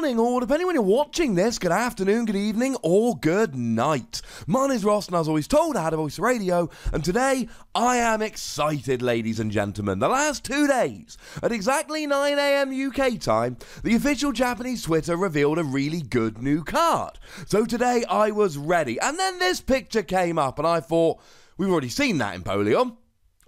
morning, or depending when you're watching this, good afternoon, good evening, or good night. My name's Ross, and as always told, I had a voice radio, and today I am excited, ladies and gentlemen. The last 2 days, at exactly 9 AM UK time, the official Japanese Twitter revealed a really good new card. So today I was ready, and then this picture came up, and I thought, we've already seen that Empoleon.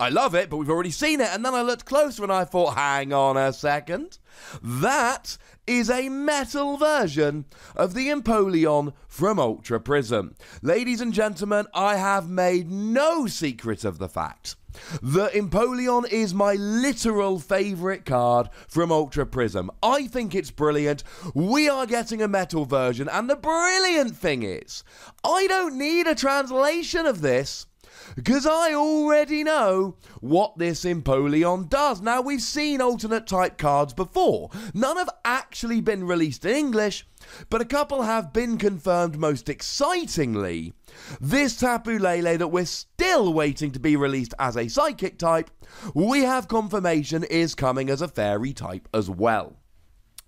I love it, but we've already seen it, and then I looked closer and I thought, hang on a second. That is a metal version of the Empoleon from Ultra Prism. Ladies and gentlemen, I have made no secret of the fact that Empoleon is my literal favourite card from Ultra Prism. I think it's brilliant. We are getting a metal version, and the brilliant thing is, I don't need a translation of this, because I already know what this Empoleon does. Now, we've seen alternate type cards before. None have actually been released in English, but a couple have been confirmed. Most excitingly, this Tapu Lele that we're still waiting to be released as a psychic type, we have confirmation is coming as a fairy type as well.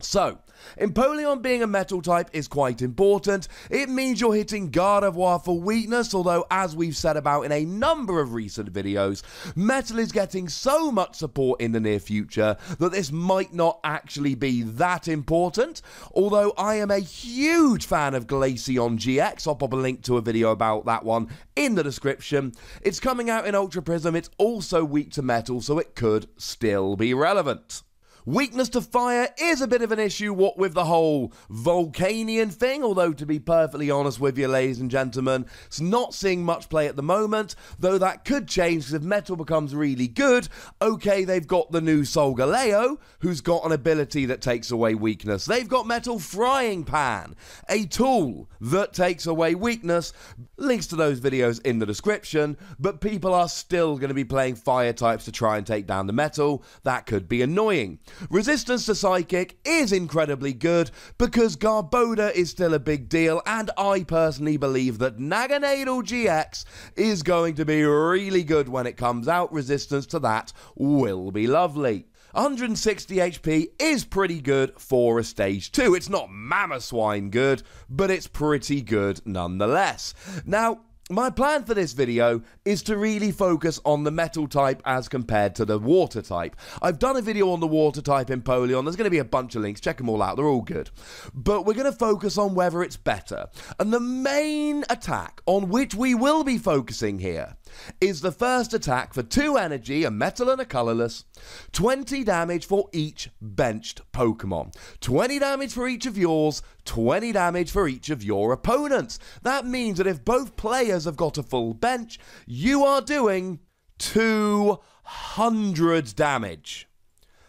So, Empoleon being a metal type is quite important. It means you're hitting Gardevoir for weakness, although as we've said about in a number of recent videos, metal is getting so much support in the near future that this might not actually be that important. Although I am a huge fan of Glaceon GX, I'll pop a link to a video about that one in the description. It's coming out in Ultra Prism, it's also weak to metal, so it could still be relevant. Weakness to fire is a bit of an issue, what with the whole Volcanion thing, although to be perfectly honest with you, ladies and gentlemen, it's not seeing much play at the moment, though that could change, because if metal becomes really good, okay, they've got the new Solgaleo, who's got an ability that takes away weakness. They've got Metal Frying Pan, a tool that takes away weakness. Links to those videos in the description, but people are still going to be playing fire types to try and take down the metal. That could be annoying. Resistance to Psychic is incredibly good because Garbodor is still a big deal, and I personally believe that Naganadel GX is going to be really good when it comes out. Resistance to that will be lovely. 160 HP is pretty good for a stage 2. It's not Mamoswine good, but it's pretty good nonetheless. Now, my plan for this video is to really focus on the metal type as compared to the water type. I've done a video on the water type Empoleon. There's going to be a bunch of links. Check them all out. They're all good. But we're going to focus on whether it's better. And the main attack on which we will be focusing here is the first attack for 2 energy, a metal and a colourless, 20 damage for each benched Pokemon. 20 damage for each of yours, 20 damage for each of your opponents. That means that if both players have got a full bench, you are doing 200 damage.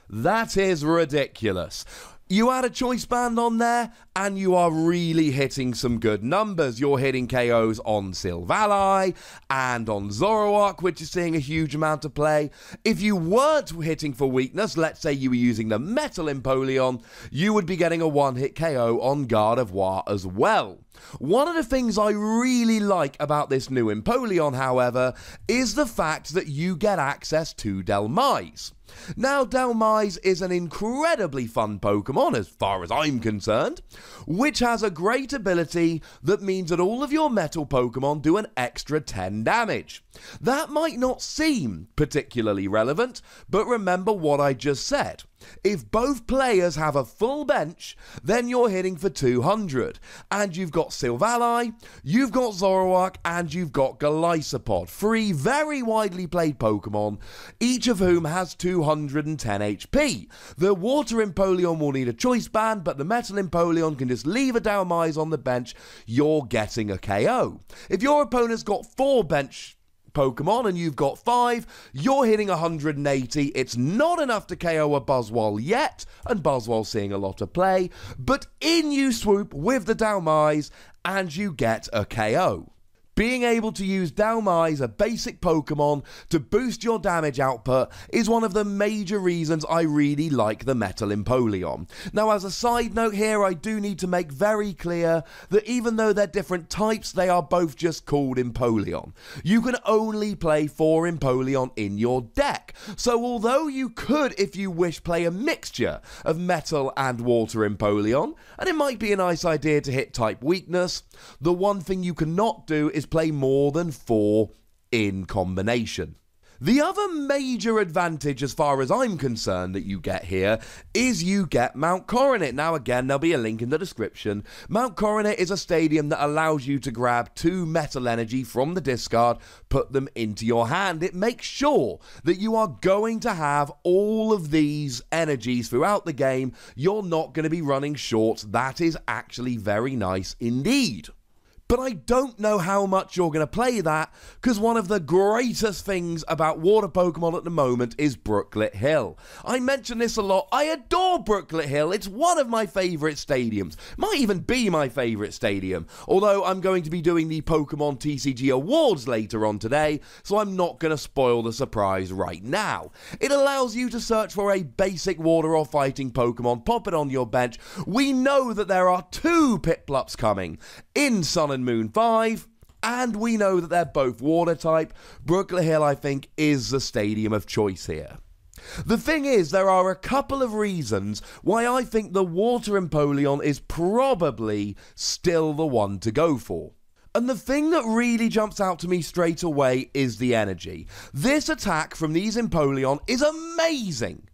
That is ridiculous. You add a choice band on there, and you are really hitting some good numbers. You're hitting KOs on Silvally and on Zoroark, which is seeing a huge amount of play. If you weren't hitting for weakness, let's say you were using the Metal Empoleon, you would be getting a one-hit KO on Gardevoir as well. One of the things I really like about this new Empoleon, however, is the fact that you get access to Dhelmise. Now, Dhelmise is an incredibly fun Pokemon, as far as I'm concerned, which has a great ability that means that all of your metal Pokemon do an extra 10 damage. That might not seem particularly relevant, but remember what I just said. If both players have a full bench, then you're hitting for 200. And you've got Silvally, you've got Zoroark, and you've got Golisopod. 3 very widely played Pokemon, each of whom has 210 HP. The Water Empoleon will need a choice band, but the Metal Empoleon can just leave a Dhelmise on the bench. You're getting a KO. If your opponent's got 4 bench Pokemon and you've got 5, you're hitting 180. It's not enough to KO a Buzzwole yet, and Buzzwole's seeing a lot of play, but in you swoop with the Dhelmise and you get a KO. Being able to use Dalmais, a basic Pokemon, to boost your damage output is one of the major reasons I really like the Metal Empoleon. Now, as a side note here, I do need to make very clear that even though they're different types, they are both just called Empoleon. You can only play 4 Empoleon in your deck. So although you could, if you wish, play a mixture of Metal and Water Empoleon, and it might be a nice idea to hit type weakness, the one thing you cannot do is play more than 4 in combination. The other major advantage, as far as I'm concerned, that you get here is you get Mount Coronet. Now again, there'll be a link in the description. Mount Coronet is a stadium that allows you to grab 2 metal energy from the discard, put them into your hand. It makes sure that you are going to have all of these energies throughout the game. You're not going to be running short. That is actually very nice indeed. But I don't know how much you're going to play that, because one of the greatest things about water Pokemon at the moment is Brooklet Hill. I mention this a lot. I adore Brooklet Hill. It's one of my favourite stadiums. Might even be my favourite stadium. Although I'm going to be doing the Pokemon TCG Awards later on today, so I'm not going to spoil the surprise right now. It allows you to search for a basic water or fighting Pokemon, pop it on your bench. We know that there are 2 Piplups coming in Sun and Moon 5, and we know that they're both water type. Brooklet Hill, I think, is the stadium of choice here. The thing is, there are a couple of reasons why I think the Water Empoleon is probably still the one to go for. And the thing that really jumps out to me straight away is the energy. This attack from these Empoleon is amazing.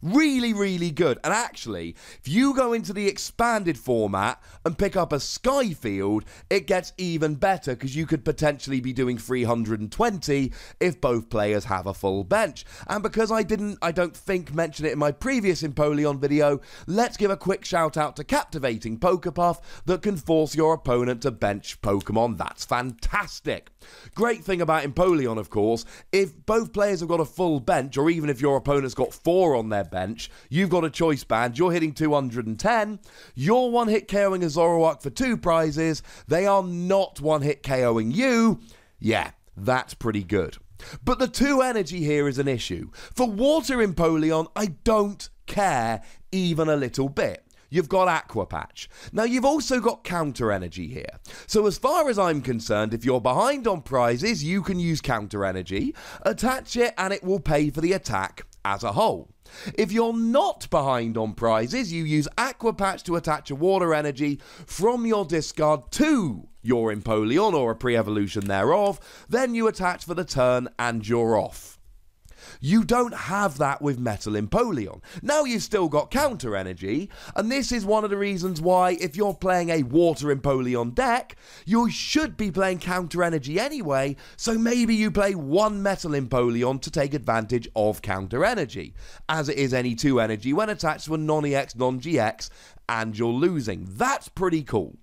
Really, really good. And actually, if you go into the expanded format and pick up a Skyfield, it gets even better, because you could potentially be doing 320 if both players have a full bench. And because I don't think, mention it in my previous Empoleon video, let's give a quick shout out to Captivating Pokepuff that can force your opponent to bench Pokemon. That's fantastic. Great thing about Empoleon, of course, if both players have got a full bench, or even if your opponent's got 4 on their bench, you've got a choice band, you're hitting 210, you're one-hit KOing a Zoroark for 2 prizes, they are not one-hit KOing you. Yeah, that's pretty good. But the 2 energy here is an issue. For Water Empoleon, I don't care even a little bit. You've got Aqua Patch. Now, you've also got Counter Energy here. So as far as I'm concerned, if you're behind on prizes, you can use Counter Energy, attach it, and it will pay for the attack as a whole. If you're not behind on prizes, you use Aqua Patch to attach a Water Energy from your discard to your Empoleon, or a pre-evolution thereof, then you attach for the turn and you're off. You don't have that with Metal Empoleon. Now you've still got Counter Energy, and this is one of the reasons why, if you're playing a Water Empoleon deck, you should be playing Counter Energy anyway, so maybe you play 1 Metal Empoleon to take advantage of Counter Energy, as it is any 2 energy when attached to a non-EX, non-GX, and you're losing. That's pretty cool.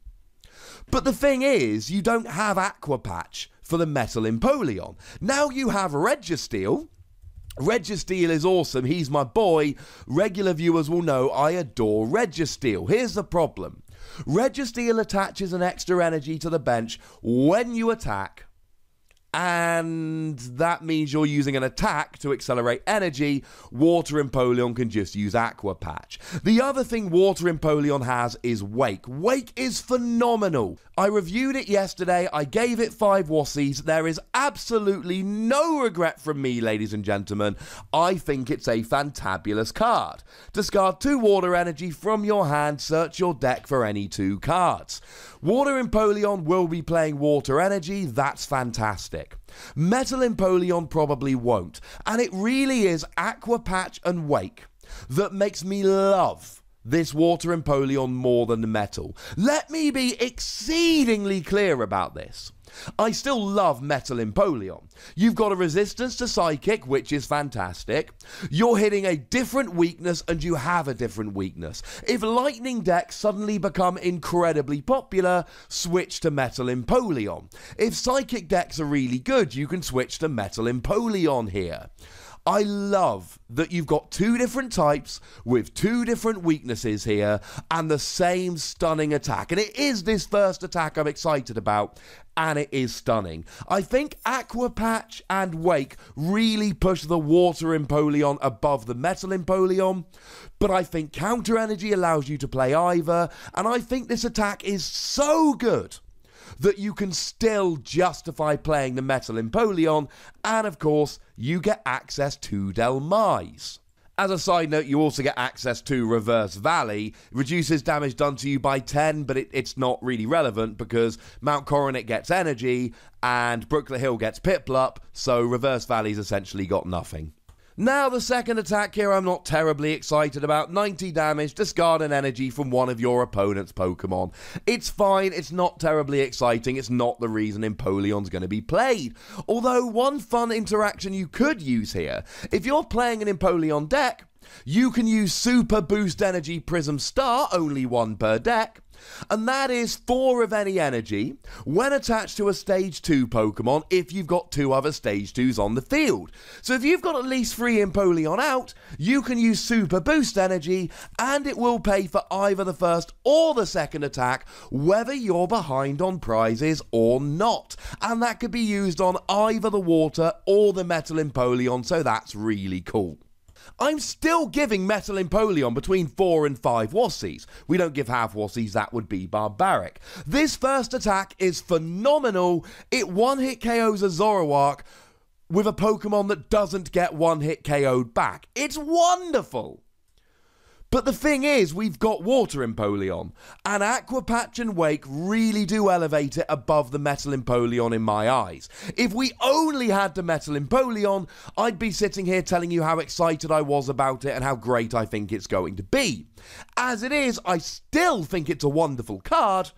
But the thing is, you don't have Aqua Patch for the Metal Empoleon. Now you have Registeel. Registeel is awesome, he's my boy. Regular viewers will know I adore Registeel. Here's the problem. Registeel attaches an extra energy to the bench when you attack, and that means you're using an attack to accelerate energy. Water Empoleon can just use Aqua Patch. The other thing Water Empoleon has is Wake. Wake is phenomenal. I reviewed it yesterday. I gave it 5 Wassies. There is absolutely no regret from me, ladies and gentlemen. I think it's a fantabulous card. Discard 2 Water Energy from your hand. Search your deck for any 2 cards. Water Empoleon will be playing Water Energy. That's fantastic. Metal Empoleon probably won't. And it really is Aqua Patch and Wake that makes me love this Water Empoleon more than the Metal. Let me be exceedingly clear about this. I still love Metal Empoleon. You've got a resistance to Psychic, which is fantastic. You're hitting a different weakness, and you have a different weakness. If Lightning decks suddenly become incredibly popular, switch to Metal Empoleon. If Psychic decks are really good, you can switch to Metal Empoleon here. I love that you've got 2 different types with 2 different weaknesses here and the same stunning attack. And it is this first attack I'm excited about. and it is stunning. I think Aqua Patch and Wake really push the Water Empoleon above the Metal Empoleon, but I think Counter Energy allows you to play either, and I think this attack is so good that you can still justify playing the Metal Empoleon, and of course, you get access to Delmise. As a side note, you also get access to Reverse Valley. It reduces damage done to you by 10, but it's not really relevant because Mount Coronet gets energy and Brooklet Hill gets Piplup, so Reverse Valley's essentially got nothing. Now the second attack here I'm not terribly excited about. 90 damage, discard an energy from one of your opponent's Pokemon. It's fine, it's not terribly exciting, it's not the reason Empoleon's going to be played. Although one fun interaction you could use here, if you're playing an Empoleon deck, you can use Super Boost Energy Prism Star, only one per deck, and that is 4 of any energy when attached to a Stage 2 Pokemon if you've got 2 other Stage 2s on the field. So if you've got at least 3 Empoleon out, you can use Super Boost Energy and it will pay for either the first or the second attack, whether you're behind on prizes or not. And that could be used on either the Water or the Metal Empoleon, so that's really cool. I'm still giving Metal Empoleon between 4 and 5 Wassies. We don't give half Wassies, that would be barbaric. This first attack is phenomenal. It one-hit KOs a Zoroark with a Pokemon that doesn't get one-hit KO'd back. It's wonderful! But the thing is, we've got Water Empoleon, and Aqua Patch and Wake really do elevate it above the Metal Empoleon in my eyes. If we only had the Metal Empoleon, I'd be sitting here telling you how excited I was about it and how great I think it's going to be. As it is, I still think it's a wonderful card,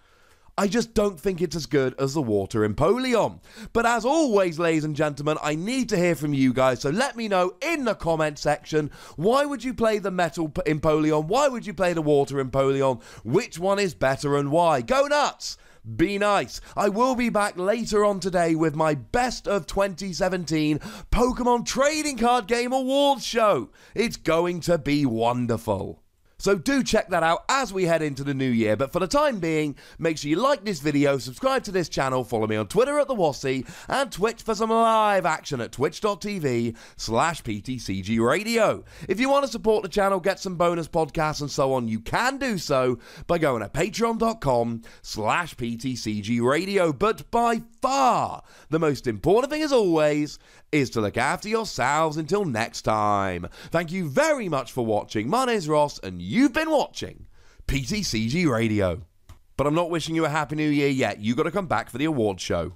I just don't think it's as good as the Water Empoleon. But as always, ladies and gentlemen, I need to hear from you guys, so let me know in the comment section, why would you play the Metal Empoleon? Why would you play the Water Empoleon? Which one is better and why? Go nuts! Be nice. I will be back later on today with my Best of 2017 Pokemon Trading Card Game Awards show. It's going to be wonderful. So do check that out as we head into the new year, but for the time being, make sure you like this video, subscribe to this channel, follow me on Twitter at @TheWassie, and Twitch for some live action at twitch.tv/PTCGRadio. If you want to support the channel, get some bonus podcasts and so on, you can do so by going to patreon.com/PTCGRadio. But by far, the most important thing as always is to look after yourselves until next time. Thank you very much for watching. My name's Ross, and you've been watching PTCG Radio. But I'm not wishing you a Happy New Year yet. You got to come back for the awards show.